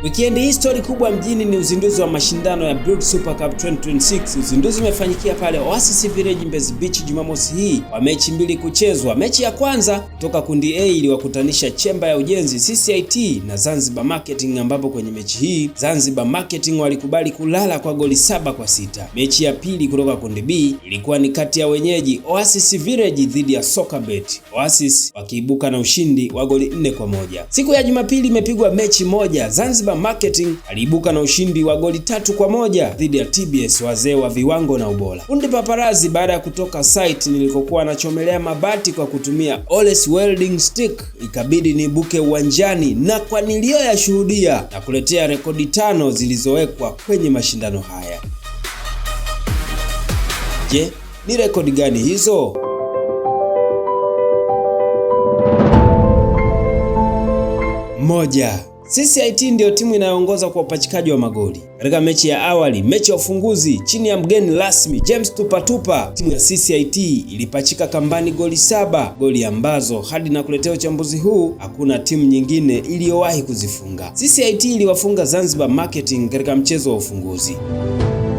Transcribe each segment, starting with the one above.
Weekend hii story kubwa mjini ni uzinduzi wa mashindano ya Build Super Cup 2026. Uzinduzi umefanyikia pale Oasis Village Mbezi Beach Jumamosi hii kwa mechi mbili kuchezwa. Mechi ya kwanza kutoka kundi A iliwakutanisha Chemba ya Ujenzi CCIT na Zanzibar Marketing, ambapo kwenye mechi hii Zanzibar Marketing walikubali kulala kwa goli 7-6. Mechi ya pili kutoka kundi B ilikuwa ni kati ya wenyeji Oasis Village dhidi ya Sokabet, Oasis wakiibuka na ushindi wa goli 4-1. Siku ya Jumapili imepigwa mechi moja. Zanzibar Marketing aliibuka na ushindi wa goli 3-1 dhidi ya TBS, wazee wa viwango na ubora. Kundi Paparazi baada ya kutoka site nilikokuwa anachomelea mabati kwa kutumia Oles welding stick, ikabidi nibuke uwanjani na kwa niliyoyashuhudia na kuletea rekodi 5 zilizowekwa kwenye mashindano haya. Je, ni rekodi gani hizo? Moja. CCIT ndiyo timu inayoongoza kwa upachikaji wa magoli. Katika mechi ya awali, mechi ya ufunguzi chini ya mgeni rasmi James Tupatupa, timu ya CCIT ilipachika kambani goli 7, goli ambazo hadi na kuletea uchambuzi huu hakuna timu nyingine iliyowahi kuzifunga. CCIT iliwafunga Zanzibar Marketing katika mchezo wa ufunguzi.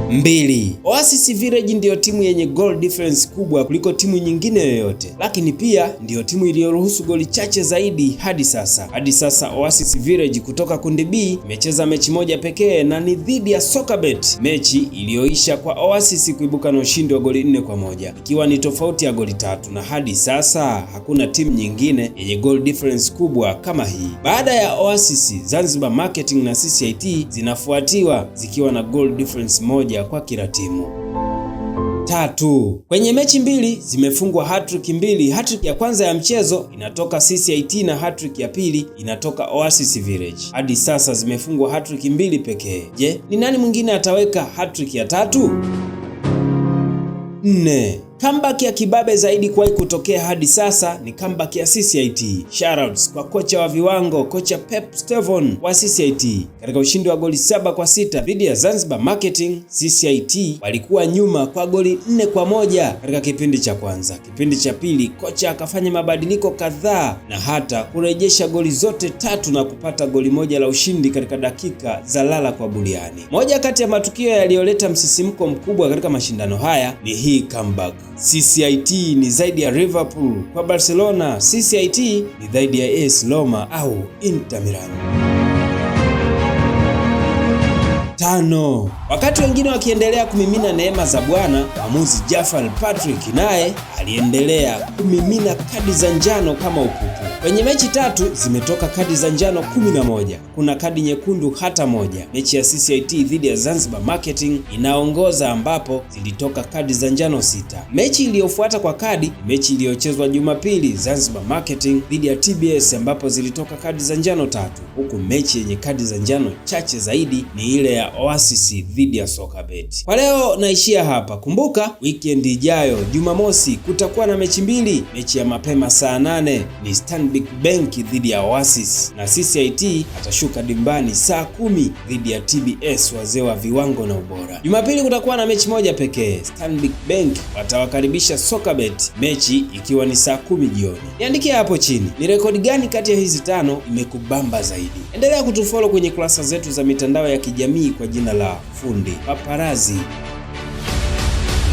2. Oasis Village ndiyo timu yenye goal difference kubwa kuliko timu nyingine yoyote, lakini pia ndiyo timu iliyoruhusu goli chache zaidi hadi sasa. Oasis Village kutoka kundi B imecheza mechi moja pekee na ni dhidi ya Sokabet, mechi iliyoisha kwa Oasis kuibuka na ushindi wa goli 4-1, ikiwa ni tofauti ya goli 3, na hadi sasa hakuna timu nyingine yenye goal difference kubwa kama hii. Baada ya Oasis, Zanzibar Marketing na CCIT zinafuatiwa zikiwa na goal difference moja kwa kila timu. 3. Kwenye mechi mbili zimefungwa hat-trick mbili. Hat-trick ya kwanza ya mchezo inatoka CCIT na hat-trick ya pili inatoka Oasis Village. Hadi sasa zimefungwa hat-trick mbili pekee. Je, ni nani mwingine ataweka hat-trick ya 3? 4. Comeback ya kibabe zaidi kuwahi kutokea hadi sasa ni comeback ya CCIT. Shoutouts kwa kocha wa viwango, kocha Pep Stevon wa CCIT. Katika ushindi wa goli 7-6 dhidi ya Zanzibar Marketing, CCIT walikuwa nyuma kwa goli 4-1 katika kipindi cha kwanza. Kipindi cha pili kocha akafanya mabadiliko kadhaa na hata kurejesha goli zote 3 na kupata goli moja la ushindi katika dakika za lala kwa buliani. Moja kati ya matukio yaliyoleta msisimko mkubwa katika mashindano haya ni hii comeback. CCIT ni zaidi ya Liverpool kwa Barcelona. CCIT ni zaidi ya AS Roma au Inter Milan. 5. Wakati wengine wakiendelea kumimina neema za Bwana, mwamuzi Jafar Patrick naye aliendelea kumimina kadi za njano kama upupu. Kwenye mechi 3 zimetoka kadi za njano 11. Kuna kadi nyekundu hata moja. Mechi ya CCIT dhidi ya Zanzibar Marketing inaongoza ambapo zilitoka kadi za njano 6. Mechi iliyofuata kwa kadi, mechi iliyochezwa Jumapili, Zanzibar Marketing dhidi ya TBS, ambapo zilitoka kadi za njano 3, huku mechi yenye kadi za njano chache zaidi ni ile ya Oasis dhidi ya Sokabet. Kwa leo naishia hapa. Kumbuka weekend ijayo Jumamosi kutakuwa na mechi mbili. Mechi ya mapema saa 8 ni Stanbic Bank dhidi ya Oasis na CCIT atashuka dimbani saa 10 dhidi ya TBS, wazee wa viwango na ubora. Jumapili kutakuwa na mechi moja pekee. Stanbic Bank watawakaribisha Sokabet, mechi ikiwa ni saa 10 jioni. Niandikie hapo chini ni rekodi gani kati ya hizi 5 imekubamba zaidi. Endelea kutufollow kwenye kurasa zetu za mitandao ya kijamii kwa jina la Fundi Paparazi.